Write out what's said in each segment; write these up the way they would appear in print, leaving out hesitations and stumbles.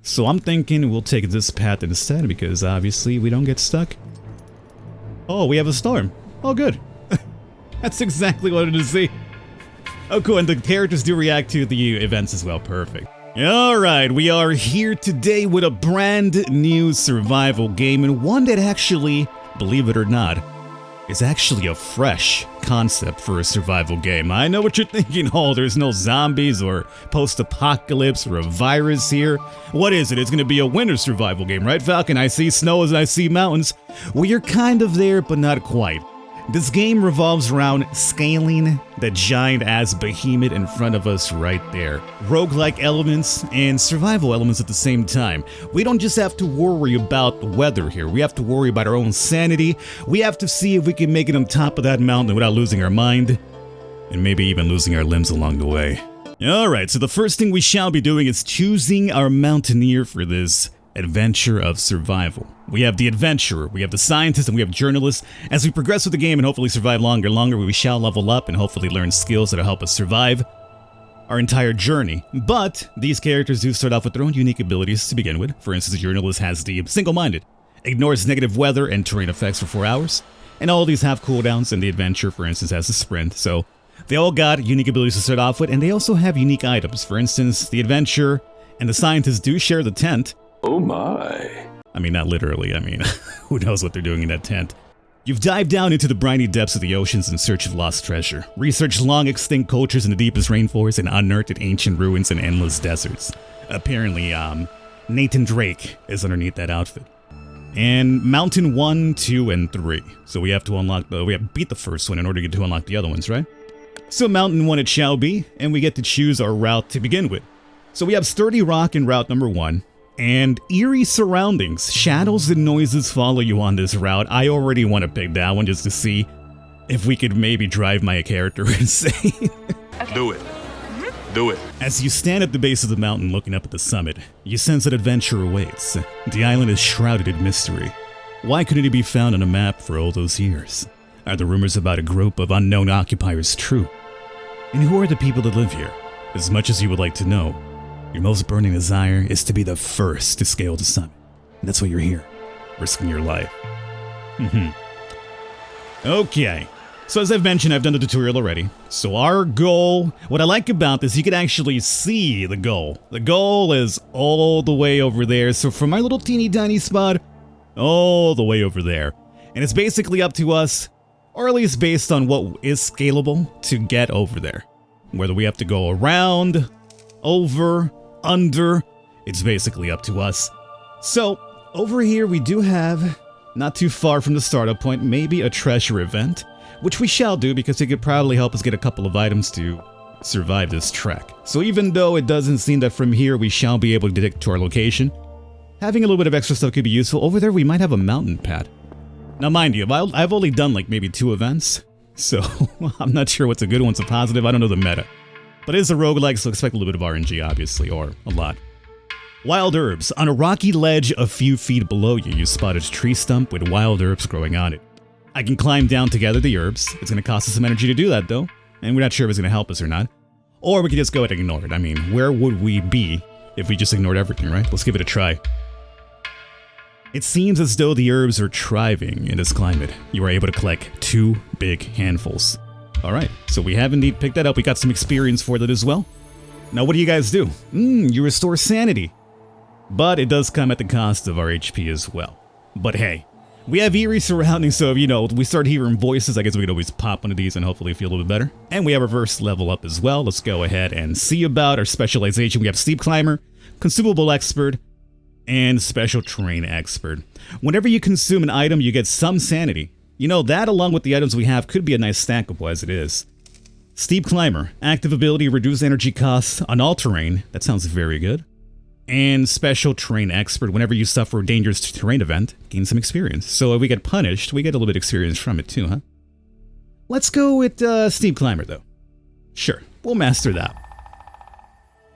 So I'm thinking we'll take this path instead because obviously we don't get stuck. Oh, we have a storm. Oh, good. That's exactly what I wanted to see. Oh, cool, and the characters do react to the events as well. Perfect. Alright, we are here today with a brand new survival game, and one that actually, believe it or not, is actually a fresh concept for a survival game. I know what you're thinking, oh, there's no zombies or post-apocalypse or a virus here. What is it? It's gonna be a winter survival game, right, Falcon? I see snow as I see mountains. Well, you're kind of there, but not quite. This game revolves around scaling the giant-ass behemoth in front of us right there. Roguelike elements and survival elements at the same time. We don't just have to worry about the weather here. We have to worry about our own sanity. We have to see if we can make it on top of that mountain without losing our mind. And maybe even losing our limbs along the way. Alright, so the first thing we shall be doing is choosing our mountaineer for this adventure of survival. We have the adventurer, we have the scientist, and we have journalists. As we progress with the game and hopefully survive longer and longer, we shall level up and hopefully learn skills that'll help us survive our entire journey. But these characters do start off with their own unique abilities to begin with. For instance, the journalist has the single-minded, ignores negative weather and terrain effects for 4 hours, and all of these have cooldowns, and the adventurer, for instance, has the sprint. So they all got unique abilities to start off with, and they also have unique items. For instance, the adventurer and the scientist do share the tent. Oh my. I mean, not literally, who knows what they're doing in that tent. You've dived down into the briny depths of the oceans in search of lost treasure, researched long extinct cultures in the deepest rainforests, and unearthed ancient ruins and endless deserts. Apparently, Nathan Drake is underneath that outfit. And Mountain 1, 2, and 3. So we have to unlock we have to beat the first one in order to get to unlock the other ones, right? So Mountain 1 it shall be, and we get to choose our route to begin with. So we have sturdy rock in route number 1. And eerie surroundings. Shadows and noises follow you on this route. I already want to pick that one just to see if we could maybe drive my character insane. Okay. Do it. Do it. As you stand at the base of the mountain looking up at the summit, you sense that adventure awaits. The island is shrouded in mystery. Why couldn't it be found on a map for all those years? Are the rumors about a group of unknown occupiers true? And who are the people that live here? As much as you would like to know, your most burning desire is to be the first to scale the summit. And that's why you're here, risking your life. Okay, so as I've mentioned, I've done the tutorial already. So our goal, what I like about this, you can actually see the goal. The goal is all the way over there. So from our little teeny tiny spot, all the way over there. And it's basically up to us, or at least based on what is scalable, to get over there. Whether we have to go around, over, under, it's basically up to us. So, over here we do have, not too far from the startup point, maybe a treasure event, which we shall do because it could probably help us get a couple of items to survive this trek. So even though it doesn't seem that from here we shall be able to get to our location, having a little bit of extra stuff could be useful. Over there we might have a mountain pad. Now mind you, I've only done like maybe 2 events, so I'm not sure what's a good, what's a positive, I don't know the meta. But it is a roguelike, so expect a little bit of RNG, obviously, or a lot. Wild herbs. On a rocky ledge a few feet below you, you spot a tree stump with wild herbs growing on it. I can climb down to gather the herbs. It's going to cost us some energy to do that, though, and we're not sure if it's going to help us or not. Or we could just go ahead and ignore it. I mean, where would we be if we just ignored everything, right? Let's give it a try. It seems as though the herbs are thriving in this climate. You are able to collect 2 big handfuls. Alright, so we have indeed picked that up. We got some experience for that as well. Now what do you guys do? You restore sanity. But it does come at the cost of our HP as well. But hey, we have eerie surroundings, so if, we start hearing voices, I guess we could always pop one of these and hopefully feel a little bit better. And we have reverse level up as well. Let's go ahead and see about our specialization. We have Steep Climber, Consumable Expert, and Special Terrain Expert. Whenever you consume an item, you get some sanity. That along with the items we have could be a nice stackable as it is. Steep Climber, active ability, reduce energy costs on all terrain. That sounds very good. And Special Terrain Expert, whenever you suffer a dangerous terrain event, gain some experience. So if we get punished, we get a little bit of experience from it too, huh? Let's go with Steep Climber though. Sure, we'll master that.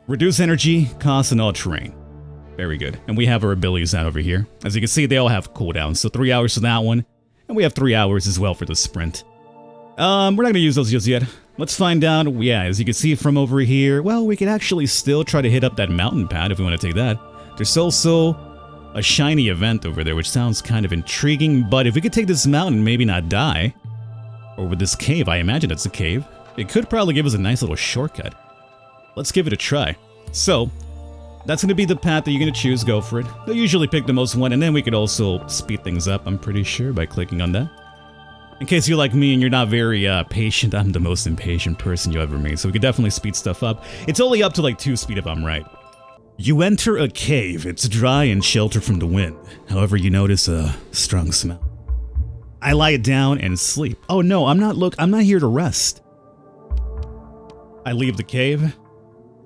Reduce energy costs on all terrain. Very good. And we have our abilities out over here. As you can see, they all have cooldowns. So 3 hours for that one. And we have 3 hours as well for the sprint. We're not going to use those just yet. Let's find out. Yeah, as you can see from over here, well, we could actually still try to hit up that mountain pad if we want to take that. There's also a shiny event over there, which sounds kind of intriguing, but if we could take this mountain and maybe not die, or with this cave, I imagine it's a cave, it could probably give us a nice little shortcut. Let's give it a try. So, that's going to be the path that you're going to choose, go for it. They'll usually pick the most one, and then we could also speed things up, I'm pretty sure, by clicking on that. In case you're like me and you're not very patient, I'm the most impatient person you ever meet, so we could definitely speed stuff up. It's only up to like 2 speed if I'm right. You enter a cave. It's dry and sheltered from the wind. However, you notice a strong smell. I lie down and sleep. Oh no, I'm not here to rest. I leave the cave.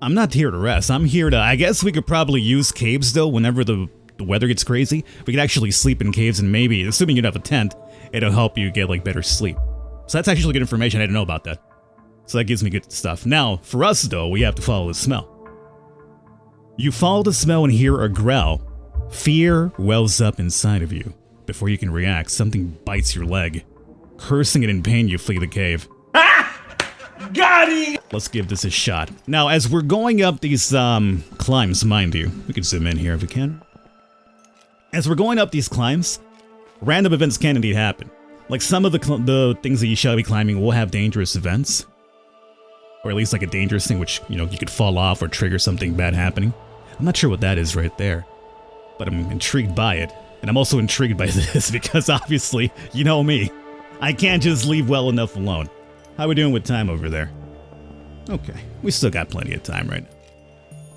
I'm not here to rest. I'm here to... I guess we could probably use caves, though, whenever the weather gets crazy. We could actually sleep in caves, and maybe, assuming you'd have a tent, it'll help you get, like, better sleep. So that's actually good information. I didn't know about that. So that gives me good stuff. Now, for us, though, we have to follow the smell. You follow the smell and hear a growl. Fear wells up inside of you. Before you can react, something bites your leg. Cursing and in pain, you flee the cave. Got it! Let's give this a shot. Now, as we're going up these climbs, mind you, we can zoom in here if we can. As we're going up these climbs, random events can indeed happen. Like some of the things that you shall be climbing will have dangerous events. Or at least like a dangerous thing which, you know, you could fall off or trigger something bad happening. I'm not sure what that is right there, but I'm intrigued by it. And I'm also intrigued by this because obviously, you know me, I can't just leave well enough alone. How we doing with time over there? Okay, we still got plenty of time right now.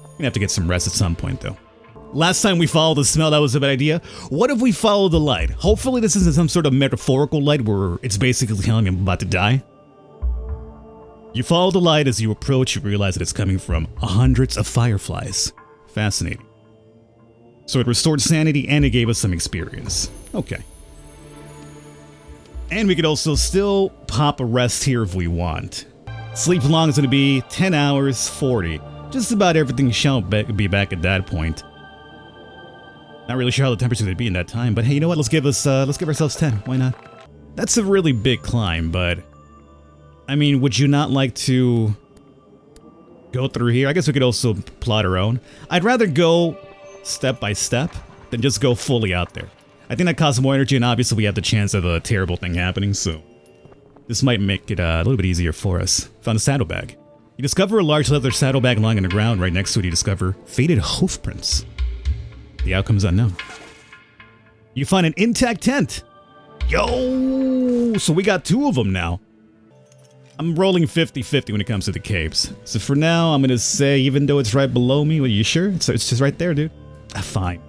We're gonna have to get some rest at some point though. Last time we followed the smell, that was a bad idea. What if we follow the light? Hopefully this isn't some sort of metaphorical light where it's basically telling me I'm about to die. You follow the light. As you approach, you realize that it's coming from hundreds of fireflies. Fascinating. So it restored sanity and it gave us some experience. Okay. And we could also still pop a rest here if we want. Sleep long is going to be 10 hours, 40. Just about everything shall be back at that point. Not really sure how the temperature's going to be in that time, but hey, you know what? Let's give ourselves 10. Why not? That's a really big climb, but I mean, would you not like to go through here? I guess we could also plot our own. I'd rather go step by step than just go fully out there. I think that costs more energy, and obviously we have the chance of a terrible thing happening, so this might make it a little bit easier for us. Found a saddlebag. You discover a large leather saddlebag lying on the ground. Right next to it, you discover faded hoof prints. The outcome's unknown. You find an intact tent. Yo! So we got 2 of them now. I'm rolling 50-50 when it comes to the caves. So for now, I'm gonna say, even though it's right below me, are you sure? It's just right there, dude. Fine.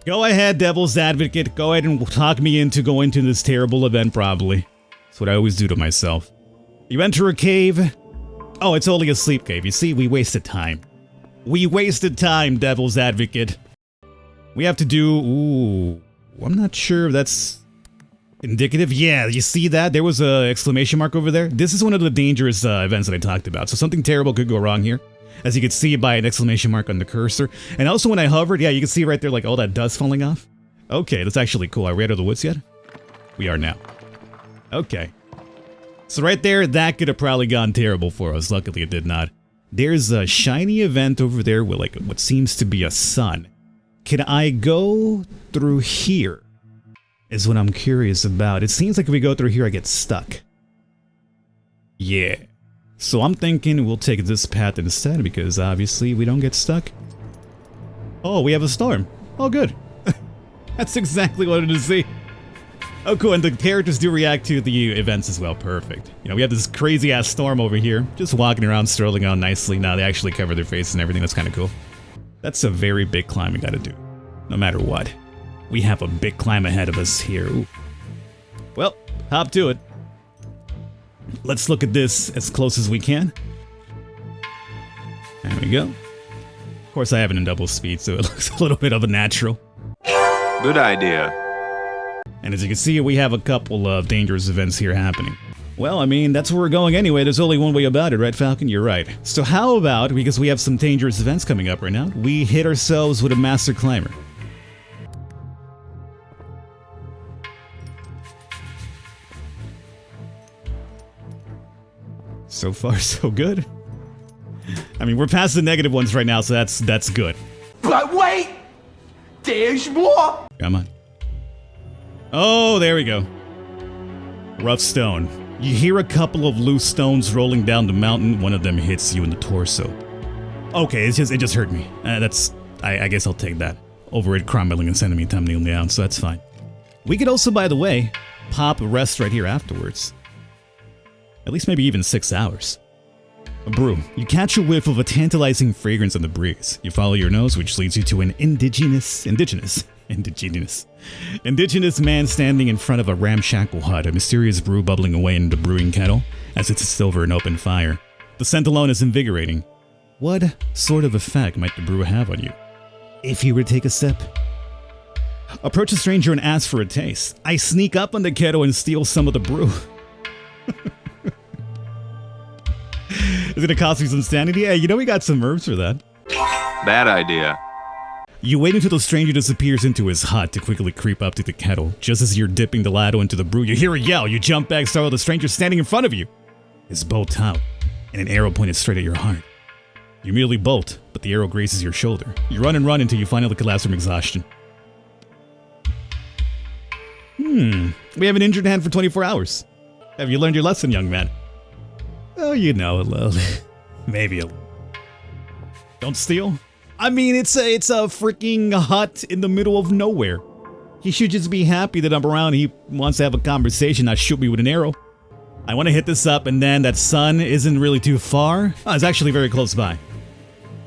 Go ahead, devil's advocate. Go ahead and talk me into going to this terrible event, probably. That's what I always do to myself. You enter a cave. Oh, it's only a sleep cave. You see, we wasted time. We wasted time, devil's advocate. We have to do... Ooh, I'm not sure if that's indicative. Yeah, you see that? There was an exclamation mark over there. This is one of the dangerous events that I talked about. So something terrible could go wrong here. As you can see by an exclamation mark on the cursor. And also when I hovered, yeah, you can see right there like all that dust falling off. Okay, that's actually cool. Are we out of the woods yet? We are now. Okay. So right there, that could have probably gone terrible for us. Luckily it did not. There's a shiny event over there with like what seems to be a sun. Can I go through here? Is what I'm curious about. It seems like if we go through here, I get stuck. Yeah. So I'm thinking we'll take this path instead because obviously we don't get stuck. Oh, we have a storm. Oh, good. That's exactly what I wanted to see. Oh, cool. And the characters do react to the events as well. Perfect. You know, we have this crazy ass storm over here, just walking around, strolling on nicely. Now they actually cover their faces and everything. That's kind of cool. That's a very big climb we got to do. No matter what, we have a big climb ahead of us here. Ooh. Well, hop to it. Let's look at this as close as we can. There we go. Of course, I have it in double speed, so it looks a little bit of a natural. Good idea. And as you can see, we have a couple of dangerous events here happening. Well, I mean, that's where we're going anyway. There's only one way about it, right, Falcon? You're right. So how about, because we have some dangerous events coming up right now, we hit ourselves with a master climber. So far, so good. I mean, we're past the negative ones right now, so that's good. But wait! There's more! Come on. Oh, there we go. Rough stone. You hear a couple of loose stones rolling down the mountain. One of them hits you in the torso. Okay, it just hurt me. I guess I'll take that. Overrated crime building and sending me time kneeling down, so that's fine. We could also, by the way, pop a rest right here afterwards. At least maybe even 6 hours. A brew. You catch a whiff of a tantalizing fragrance on the breeze. You follow your nose, which leads you to an indigenous man standing in front of a ramshackle hut, a mysterious brew bubbling away in the brewing kettle as it's still over an open fire. The scent alone is invigorating. What sort of effect might the brew have on you? If you were to take a sip. Approach a stranger and ask for a taste. I sneak up on the kettle and steal some of the brew. Is it gonna cost me some sanity? Hey, you know we got some herbs for that. Bad idea. You wait until the stranger disappears into his hut to quickly creep up to the kettle. Just as you're dipping the ladle into the brew, you hear a yell. You jump back, startle the stranger standing in front of you. His bow out, and an arrow pointed straight at your heart. You immediately bolt, but the arrow grazes your shoulder. You run and run until you finally collapse from exhaustion. We have an injured hand for 24 hours. Have you learned your lesson, young man? Oh, you know a little. Maybe a little. Don't steal? I mean, it's a freaking hut in the middle of nowhere. He should just be happy that I'm around. He wants to have a conversation, not shoot me with an arrow. I want to hit this up, and then that sun isn't really too far. Oh, it's actually very close by.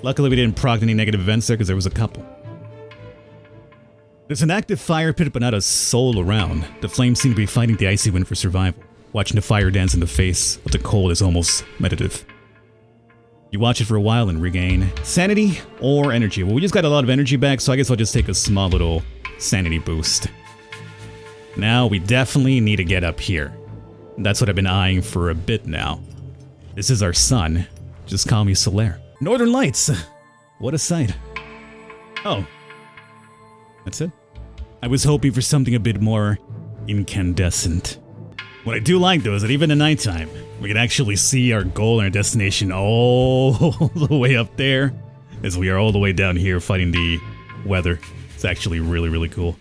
Luckily, we didn't proc any negative events there because there was a couple. There's an active fire pit, but not a soul around. The flames seem to be fighting the icy wind for survival. Watching the fire dance in the face of the cold is almost meditative. You watch it for a while and regain sanity or energy. Well, we just got a lot of energy back, so I guess I'll just take a small little sanity boost. Now, we definitely need to get up here. That's what I've been eyeing for a bit now. This is our sun. Just call me Solaire. Northern Lights! What a sight. Oh. That's it? I was hoping for something a bit more incandescent. What I do like, though, is that even at nighttime, we can actually see our goal and our destination all the way up there, as we are all the way down here fighting the weather. It's actually really, really cool.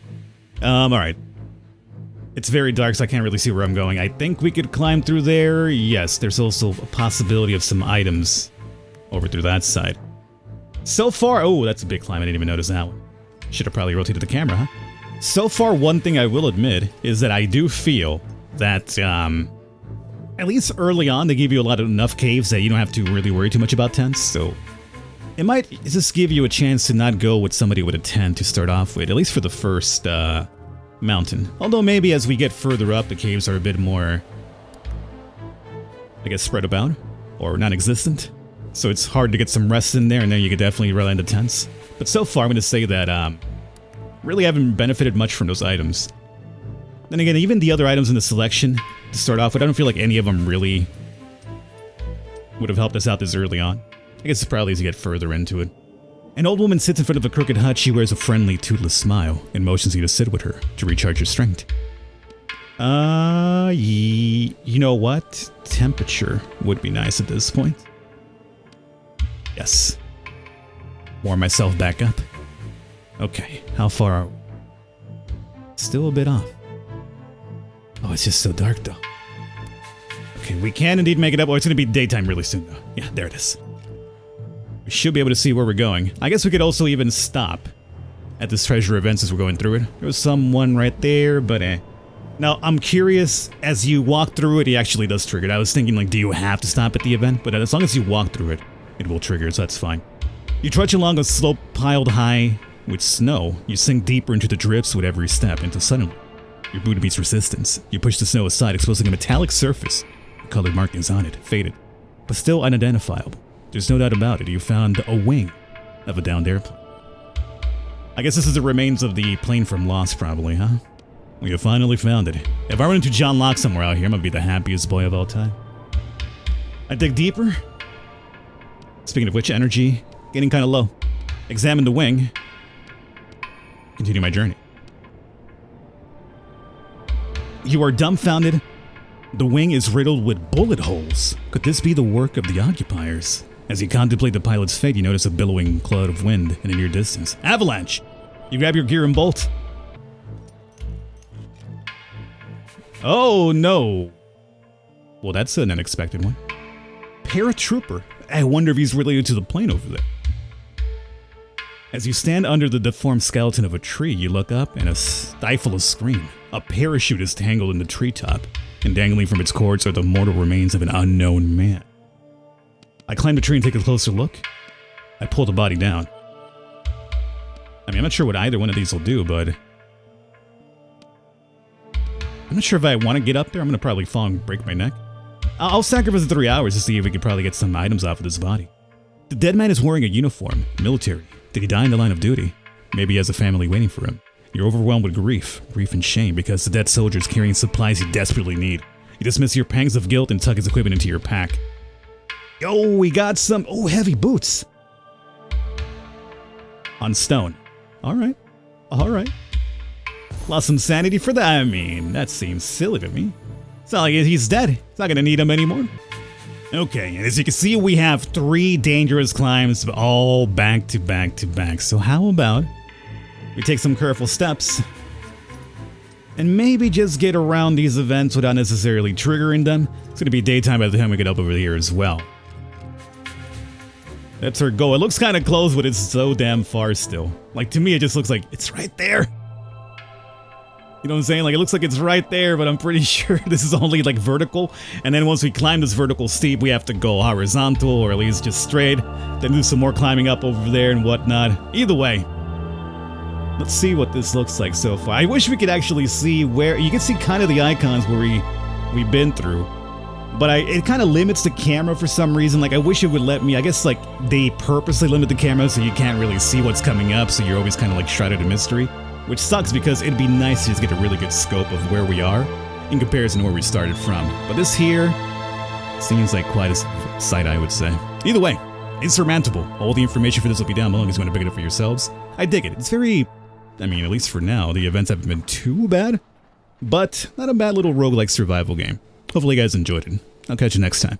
Alright. It's very dark, so I can't really see where I'm going. I think we could climb through there. Yes, there's also a possibility of some items over through that side. So far, oh, that's a big climb. I didn't even notice that one. Should have probably rotated the camera, huh? So far, one thing I will admit is that I do feel that, at least early on, they give you a lot of enough caves that you don't have to really worry too much about tents, so it might just give you a chance to not go with somebody with a tent to start off with, at least for the first, mountain. Although maybe as we get further up, the caves are a bit more, I guess, spread about, or non-existent, so it's hard to get some rest in there, and then you could definitely rely on the tents. But so far, I'm going to say that, really haven't benefited much from those items. Then again, even the other items in the selection, to start off with, I don't feel like any of them really would have helped us out this early on. I guess it's probably as you get further into it. An old woman sits in front of a crooked hut. She wears a friendly, toothless smile and motions you to sit with her to recharge your strength. You know what? Temperature would be nice at this point. Yes. Warm myself back up. Okay, how far are we? Still a bit off. Oh, it's just so dark, though. Okay, we can indeed make it up. Oh, it's going to be daytime really soon, though. Yeah, there it is. We should be able to see where we're going. I guess we could also even stop at this treasure event as we're going through it. There was someone right there, but Now, I'm curious, as you walk through it, he actually does trigger it. I was thinking, like, do you have to stop at the event? But as long as you walk through it, it will trigger, so that's fine. You trudge along a slope piled high with snow. You sink deeper into the drifts with every step, until suddenly, your boot meets resistance. You push the snow aside, exposing a metallic surface. The colored markings on it, faded, but still unidentifiable. There's no doubt about it, you found a wing of a downed airplane. I guess this is the remains of the plane from Lost, probably, huh? We have finally found it. If I run into John Locke somewhere out here, I'm gonna be the happiest boy of all time. I dig deeper. Speaking of which, energy getting kind of low. Examine the wing. Continue my journey. You are dumbfounded. The wing is riddled with bullet holes. Could this be the work of the occupiers? As you contemplate the pilot's fate, you notice a billowing cloud of wind in the near distance. Avalanche! You grab your gear and bolt. Oh no! Well, that's an unexpected one. Paratrooper. I wonder if he's related to the plane over there. As you stand under the deformed skeleton of a tree, you look up and stifle a scream. A parachute is tangled in the treetop, and dangling from its cords are the mortal remains of an unknown man. I climb the tree and take a closer look. I pull the body down. I mean, I'm not sure what either one of these will do, but I'm not sure if I want to get up there. I'm going to probably fall and break my neck. I'll sacrifice 3 hours to see if we could probably get some items off of this body. The dead man is wearing a uniform, military. Did he die in the line of duty? Maybe he has a family waiting for him. You're overwhelmed with grief and shame because the dead soldier is carrying supplies you desperately need. You dismiss your pangs of guilt and tuck his equipment into your pack. Yo, we got some, heavy boots. On stone. Alright. Lost some sanity for that. I mean, that seems silly to me. It's not like he's dead. He's not gonna need him anymore. Okay, and as you can see, we have 3 dangerous climbs, all back to back to back. So how about we take some careful steps and maybe just get around these events without necessarily triggering them. It's gonna be daytime by the time we get up over here as well. That's our goal. It looks kind of close, but it's so damn far still. Like, to me, it just looks like it's right there. You know what I'm saying? Like, it looks like it's right there, but I'm pretty sure this is only, like, vertical. And then once we climb this vertical steep, we have to go horizontal, or at least just straight. Then do some more climbing up over there and whatnot. Either way, let's see what this looks like so far. I wish we could actually see where... You can see kind of the icons where we've been through. But it kind of limits the camera for some reason. Like, I wish it would let me... I guess, like, they purposely limit the camera so you can't really see what's coming up, so you're always kind of, like, shrouded in mystery. Which sucks because it'd be nice to just get a really good scope of where we are in comparison to where we started from. But this here seems like quite a sight, I would say. Either way, Insurmountable. All the information for this will be down below if you want to pick it up for yourselves. I dig it. It's very... I mean, at least for now, the events haven't been too bad. But not a bad little roguelike survival game. Hopefully you guys enjoyed it. I'll catch you next time.